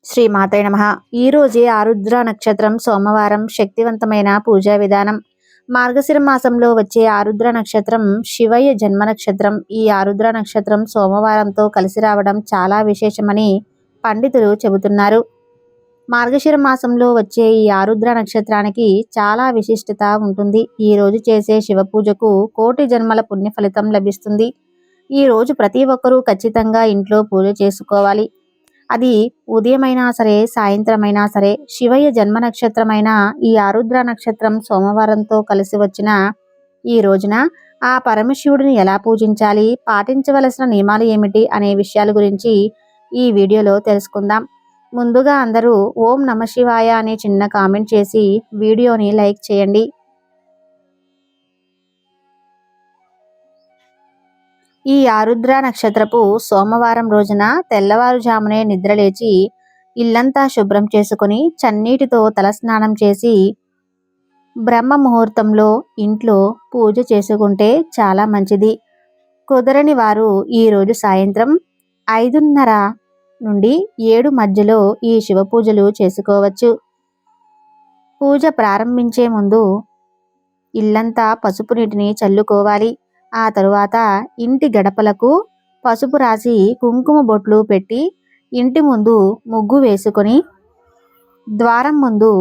శ్రీ మాత్రే నమః. ఈ రోజే ఆరుద్ర నక్షత్రం సోమవారం శక్తివంతమైన పూజా విధానం. మార్గశిర మాసంలో వచ్చే ఆరుద్ర నక్షత్రం శివయ్య జన్మ నక్షత్రం. ఈ ఆరుద్ర నక్షత్రం సోమవారంతో కలిసి రావడం చాలా విశేషమని పండితులు చెబుతున్నారు. మార్గశిర మాసంలో వచ్చే ఈ ఆరుద్ర నక్షత్రానికి చాలా విశిష్టత ఉంటుంది. ఈ రోజు చేసే శివ పూజకు కోటి జన్మల పుణ్య ఫలితం లభిస్తుంది. ఈ రోజు ప్రతి ఒక్కరూ ఖచ్చితంగా ఇంట్లో పూజ చేసుకోవాలి. అది ఉదయమైనా సరే, సాయంత్రమైనా సరే. శివయ్య జన్మ నక్షత్రమైన ఈ ఆరుద్ర నక్షత్రం సోమవారంతో కలిసి వచ్చిన ఈ రోజున ఆ పరమశివుడిని ఎలా పూజించాలి, పాటించవలసిన నియమాలు ఏమిటి అనే విషయాల గురించి ఈ వీడియోలో తెలుసుకుందాం. ముందుగా అందరూ ఓం నమ శివాయ అనే చిన్న కామెంట్ చేసి వీడియోని లైక్ చేయండి. ఈ ఆరుద్ర నక్షత్రపు సోమవారం రోజున తెల్లవారుజామునే నిద్రలేచి ఇల్లంతా శుభ్రం చేసుకుని చన్నీటితో తలస్నానం చేసి బ్రహ్మ ముహూర్తంలో ఇంట్లో పూజ చేసుకుంటే చాలా మంచిది. కుదరని వారు ఈరోజు సాయంత్రం 5:30 నుండి 7 మధ్యలో ఈ శివ పూజలు చేసుకోవచ్చు. పూజ ప్రారంభించే ముందు ఇల్లంతా పసుపు నీటిని చల్లుకోవాలి. ఆ తరువాత ఇంటి గడపలకు పసుపు రాసి కుంకుమ బొట్లు పెట్టి ఇంటి ముందు ముగ్గు వేసుకొని ద్వారం ముందు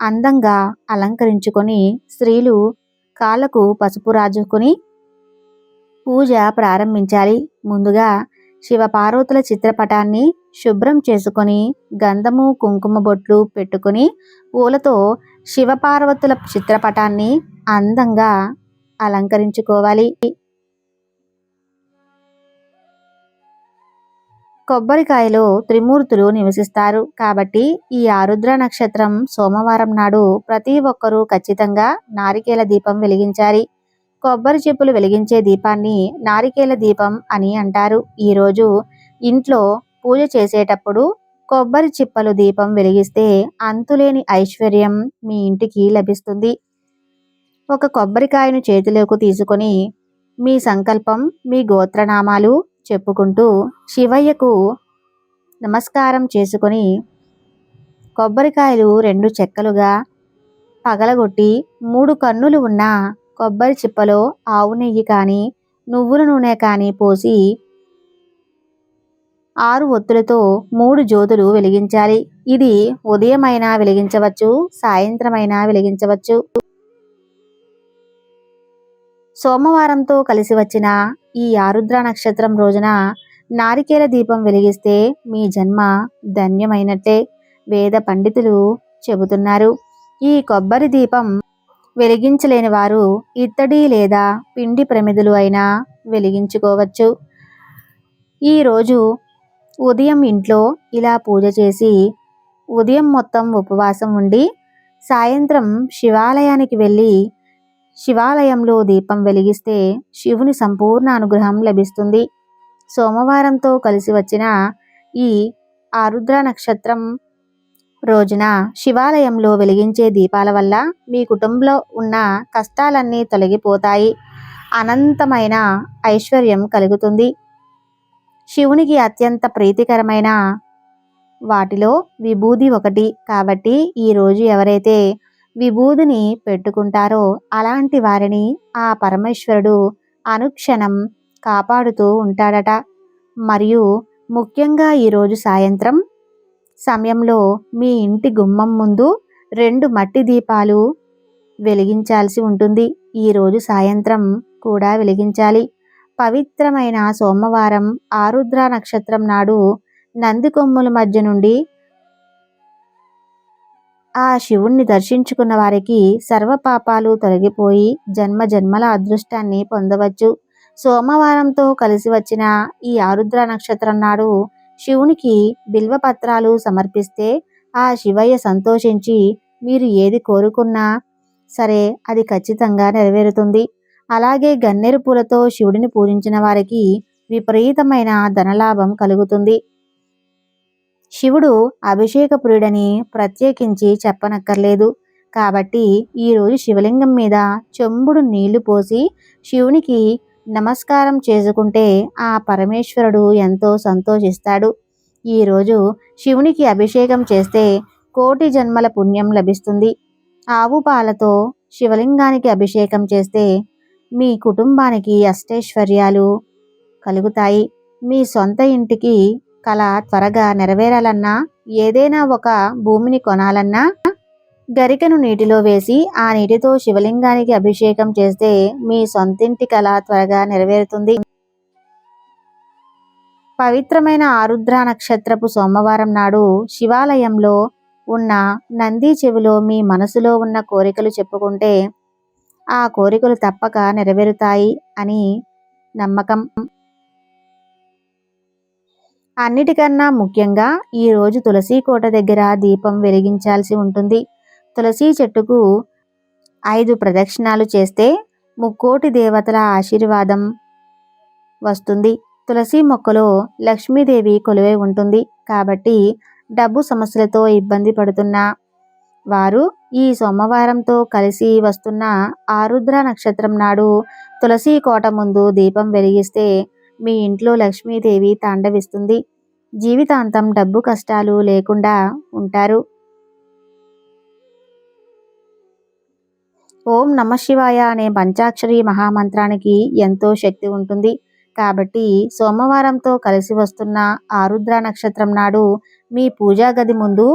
అందంగా అలంకరించుకొని స్త్రీలు కాళ్ళకు పసుపు రాజుకొని పూజ ప్రారంభించాలి. ముందుగా శివపార్వతుల చిత్రపటాన్ని శుభ్రం చేసుకొని గంధము కుంకుమ బొట్లు పెట్టుకొని పూలతో శివపార్వతుల చిత్రపటాన్ని అందంగా అలంకరించుకోవాలి. కొబ్బరికాయలో త్రిమూర్తులు నివసిస్తారు కాబట్టి ఈ ఆరుద్ర నక్షత్రం సోమవారం నాడు ప్రతి ఒక్కరూ ఖచ్చితంగా నారికేల దీపం వెలిగించాలి. కొబ్బరి చెప్పులు వెలిగించే దీపాన్ని నారికేల దీపం అని అంటారు. ఈరోజు ఇంట్లో పూజ చేసేటప్పుడు కొబ్బరి చిప్పలు దీపం వెలిగిస్తే అంతులేని ఐశ్వర్యం మీ ఇంటికి లభిస్తుంది. ఒక కొబ్బరికాయను చేతిలోకి తీసుకొని మీ సంకల్పం, మీ గోత్రనామాలు చెప్పుకుంటూ శివయ్యకు నమస్కారం చేసుకొని కొబ్బరికాయలు 2 చెక్కలుగా పగలగొట్టి 3 కన్నులు ఉన్న కొబ్బరి చిప్పలో ఆవు నెయ్యి కానీ నువ్వుల నూనె కానీ పోసి 6 ఒత్తులతో 3 జ్యోతులు వెలిగించాలి. ఇది ఉదయమైనా వెలిగించవచ్చు, సాయంత్రమైనా వెలిగించవచ్చు. సోమవారంతో కలిసి వచ్చిన ఈ ఆరుద్ర నక్షత్రం రోజున నారికేల దీపం వెలిగిస్తే మీ జన్మ ధన్యమైనట్టే వేద పండితులు చెబుతున్నారు. ఈ కొబ్బరి దీపం వెలిగించలేని వారు ఇత్తడి లేదా పిండి ప్రమిదలు అయినా వెలిగించుకోవచ్చు. ఈరోజు ఉదయం ఇంట్లో ఇలా పూజ చేసి ఉదయం మొత్తం ఉపవాసం ఉండి సాయంత్రం శివాలయానికి వెళ్ళి శివాలయంలో దీపం వెలిగిస్తే శివుని సంపూర్ణ అనుగ్రహం లభిస్తుంది. సోమవారంతో కలిసి వచ్చిన ఈ ఆరుద్ర నక్షత్రం రోజున శివాలయంలో వెలిగించే దీపాల వల్ల మీ కుటుంబంలో ఉన్న కష్టాలన్నీ తొలగిపోతాయి. అనంతమైన ఐశ్వర్యం కలుగుతుంది. శివునికి అత్యంత ప్రీతికరమైన వాటిలో విభూది ఒకటి కాబట్టి ఈరోజు ఎవరైతే విభూదిని పెట్టుకుంటారో అలాంటి వారిని ఆ పరమేశ్వరుడు అనుక్షణం కాపాడుతూ ఉంటాడట. మరియు ముఖ్యంగా ఈరోజు సాయంత్రం సమయంలో మీ ఇంటి గుమ్మం ముందు 2 మట్టి దీపాలు వెలిగించాల్సి ఉంటుంది. ఈరోజు సాయంత్రం కూడా వెలిగించాలి. పవిత్రమైన సోమవారం ఆరుద్ర నక్షత్రం నాడు నంది కొమ్ముల మధ్య నుండి ఆ శివుణ్ణి దర్శించుకున్న వారికి సర్వపాపాలు తొలగిపోయి జన్మ జన్మల అదృష్టాన్ని పొందవచ్చు. సోమవారంతో కలిసి వచ్చిన ఈ ఆరుద్ర నక్షత్రం నాడు శివునికి బిల్వపత్రాలు సమర్పిస్తే ఆ శివయ్య సంతోషించి మీరు ఏది కోరుకున్నా సరే అది ఖచ్చితంగా నెరవేరుతుంది. అలాగే గన్నేరు పూలతో శివుడిని పూజించిన వారికి విపరీతమైన ధనలాభం కలుగుతుంది. శివుడు అభిషేక ప్రియుడని ప్రత్యేకించి చెప్పనక్కర్లేదు. కాబట్టి ఈరోజు శివలింగం మీద చెంబుడు నీళ్లు పోసి శివునికి నమస్కారం చేసుకుంటే ఆ పరమేశ్వరుడు ఎంతో సంతోషిస్తాడు. ఈరోజు శివునికి అభిషేకం చేస్తే కోటి జన్మల పుణ్యం లభిస్తుంది. ఆవు పాలతో శివలింగానికి అభిషేకం చేస్తే మీ కుటుంబానికి అష్టైశ్వర్యాలు కలుగుతాయి. మీ సొంత ఇంటికి కల త్వరగా నెరవేరాలన్నా, ఏదైనా ఒక భూమిని కొనాలన్నా గరికను నీటిలో వేసి ఆ నీటితో శివలింగానికి అభిషేకం చేస్తే మీ సొంతింటి కల త్వరగా నెరవేరుతుంది. పవిత్రమైన ఆరుద్ర నక్షత్రపు సోమవారం నాడు శివాలయంలో ఉన్న నంది చెవిలో మీ మనసులో ఉన్న కోరికలు చెప్పుకుంటే ఆ కోరికలు తప్పక నెరవేరుతాయి అని నమ్మకం. అన్నిటికన్నా ముఖ్యంగా ఈరోజు తులసి కోట దగ్గర దీపం వెలిగించాల్సి ఉంటుంది. తులసి చెట్టుకు 5 ప్రదక్షిణాలు చేస్తే ముక్కోటి దేవతల ఆశీర్వాదం వస్తుంది. తులసి మొక్కలో లక్ష్మీదేవి కొలువై ఉంటుంది. కాబట్టి డబ్బు సమస్యలతో ఇబ్బంది పడుతున్న వారు ఈ సోమవారంతో కలిసి వస్తున్న ఆరుద్ర నక్షత్రం నాడు తులసి కోట ముందు దీపం వెలిగిస్తే మీ ఇంట్లో లక్ష్మీదేవి తాండవిస్తుంది. జీవితాంతం డబ్బు కష్టాలు లేకుండా ఉంటారు. ఓం నమఃశివాయ అనే పంచాక్షరి మహామంత్రానికి ఎంతో శక్తి ఉంటుంది. కాబట్టి సోమవారంతో కలిసి వస్తున్న ఆరుద్ర నక్షత్రం నాడు మీ పూజా గది ముందు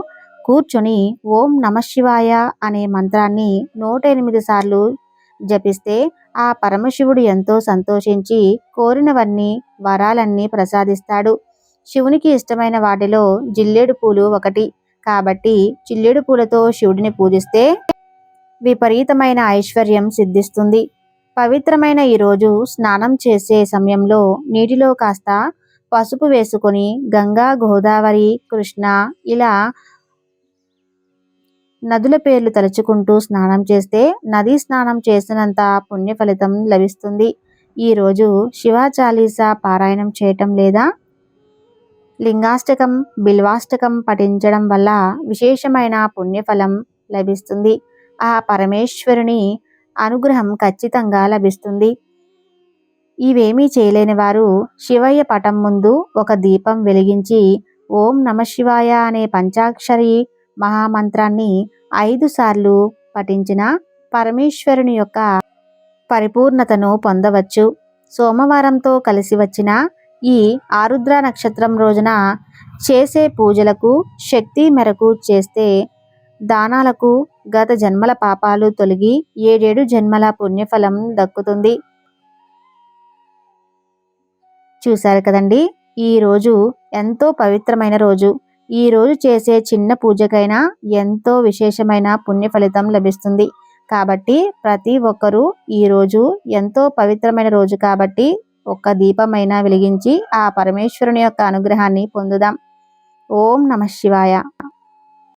కూర్చొని ఓం నమఃశివాయ అనే మంత్రాన్ని 108 సార్లు జపిస్తే ఆ పరమశివుడు ఎంతో సంతోషించి కోరినవన్నీ వరాలన్నీ ప్రసాదిస్తాడు. శివునికి ఇష్టమైన వాటిలో జిల్లేడు పూలు ఒకటి. కాబట్టి జిల్లేడు పూలతో శివుడిని పూజిస్తే విపరీతమైన ఐశ్వర్యం సిద్ధిస్తుంది. పవిత్రమైన ఈరోజు స్నానం చేసే సమయంలో నీటిలో కాస్త పసుపు వేసుకొని గంగా, గోదావరి, కృష్ణ ఇలా నదుల పేర్లు తలుచుకుంటూ స్నానం చేస్తే నదీ స్నానం చేసినంత పుణ్య ఫలితం లభిస్తుంది. ఈరోజు శివ చాలీసా పారాయణం చేయటం లేదా లింగాష్టకం, బిల్వాష్టకం పఠించడం వల్ల విశేషమైన పుణ్యఫలం లభిస్తుంది. ఆ పరమేశ్వరుని అనుగ్రహం ఖచ్చితంగా లభిస్తుంది. ఇవేమీ చేయలేని వారు శివయ్య పటం ముందు ఒక దీపం వెలిగించి ఓం నమఃశివాయ అనే పంచాక్షరి మహామంత్రాన్ని 5 సార్లు పఠించిన పరమేశ్వరుని యొక్క పరిపూర్ణతను పొందవచ్చు. సోమవారంతో కలిసి వచ్చిన ఈ ఆరుద్ర నక్షత్రం రోజున చేసే పూజలకు శక్తి మేరకు చేస్తే దానాలకు గత జన్మల పాపాలు తొలగి 7 జన్మల పుణ్యఫలం దక్కుతుంది. చూశారు కదండి, ఈరోజు ఎంతో పవిత్రమైన రోజు. ఈరోజు చేసే చిన్న పూజకైనా ఎంతో విశేషమైన పుణ్య ఫలితం లభిస్తుంది. కాబట్టి ప్రతి ఒక్కరూ ఈరోజు ఎంతో పవిత్రమైన రోజు కాబట్టి ఒక్క దీపమైనా వెలిగించి ఆ పరమేశ్వరుని యొక్క అనుగ్రహాన్ని పొందుదాం. ఓం నమఃశివాయ.